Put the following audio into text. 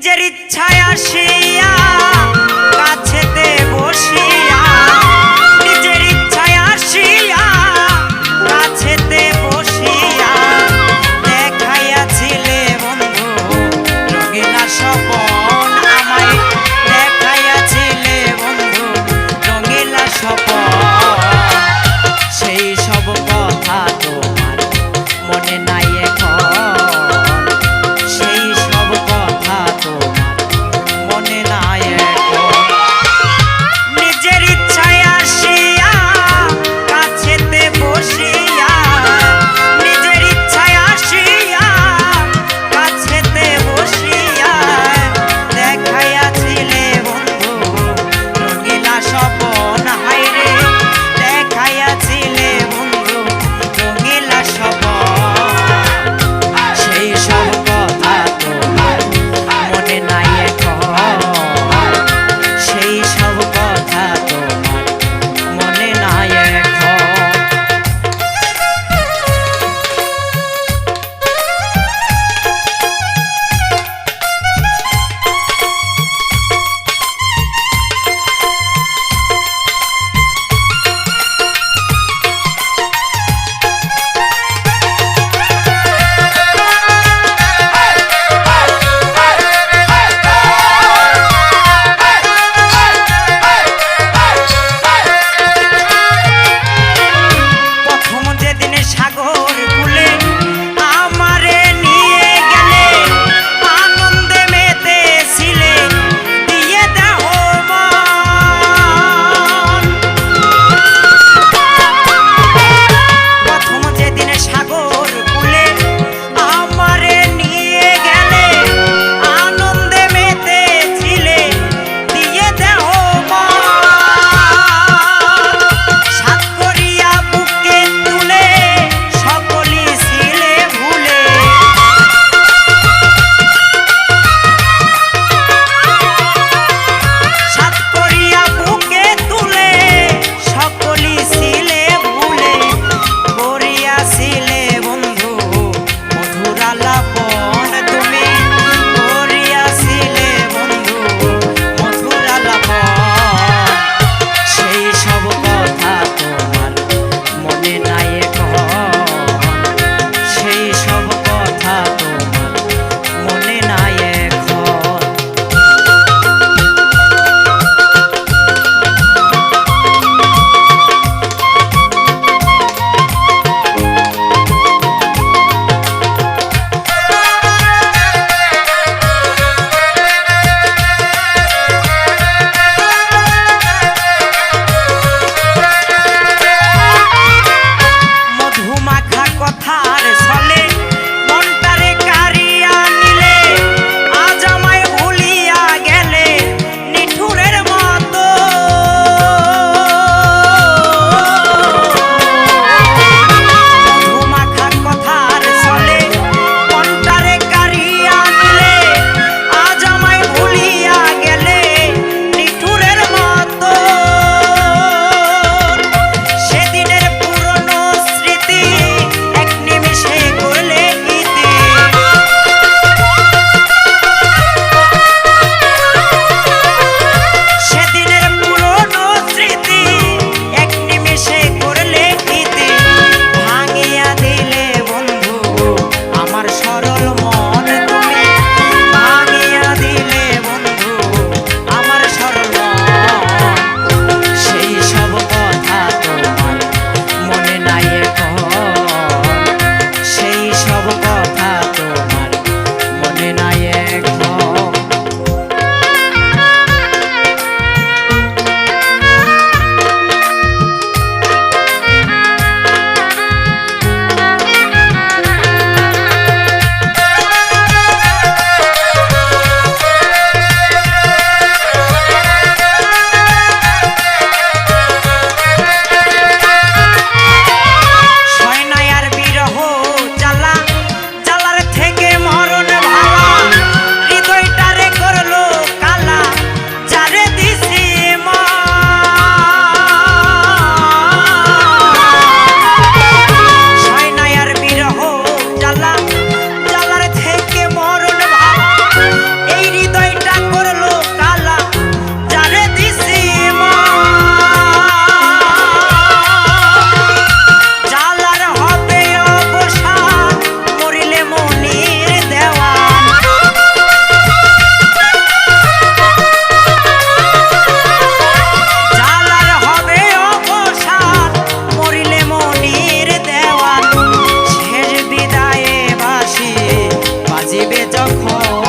নিজের ইচ্ছায় আসিয়া কাছেতে বসিয়া, নিজের ইচ্ছায় আসিয়া কাছেতে বসিয়া দেখাইয়াছিলে বন্ধু রঙিলা স্বপন, আমায় দেখাইয়াছিলে বন্ধু রঙিলা স্বপন। সেই সব কথা তোমার মনে নাই এখন, সেই সব কথা তোমার মনে নাই এখন। নিজের ইচ্ছায় আসিয়া কাছেতে বসিয়া, নিজের ইচ্ছায় আসিয়া কাছেতে বসিয়া দেখাইয়াছিলে বন্ধু রঙিলা স্বপন, হায়রে দেখাইয়াছিলে বন্ধু রঙিলা স্বপন। সেই সব কথা তোমার মনে নাই এখন, সেই সব কথা তোমার মনে নাই এখন। প্রথম যেদিন সাগর কূলে আমারে নিয়ে গেলে, আনন্দে মেতেছিলে দিয়ে দেহ মন। প্রথম যেদিন সাগর কূলে আমারে নিয়ে গেলে, আনন্দে মেতেছিলে দিয়ে দেহ মন। সাত করিয়া বুকে তুলে সকলি ছিলে ভুলে, সাত করিয়া বুকে তুলে সকলি ছিলে ভুলে, করিয়াছিলে বন্ধু মধুর আলাপন, তুমি করিয়াছিলে বন্ধু মধুর আলাপন। সেই সব কথা তোমার মনে নাই এখন, সেই সব কথা তোমার মনে নাই এখন। মধুমাখা কথার ছলে মনটারে কারিয়া নিলে, আজ আমায় ভুলিয়া গেলে নিঠুরের মতো। মধুমাখা কথার ছলে মনটারে কারিয়া নিলে, আজ আমায় ভুলিয়া গেলে নিঠুরের মতো। সেদিনের পুরনো স্মৃতি এক নিমিষে করলে ইতি, সেদিনের পুরনো স্মৃতি এক নিমিষে করলে ইতি। ভাঙিয়া দিলে বন্ধু আমার সরল মন, তুমি ভাঙিয়া দিলে বন্ধু আমার সরল মন। সেই সব কথা তোমার মনে নাই এখন, সেই সব কথা তোমার মনে নাই এখন। সয়নায়ার বিরহ জ্বালা, জ্বালার থেকে মরণ ভালা, যখন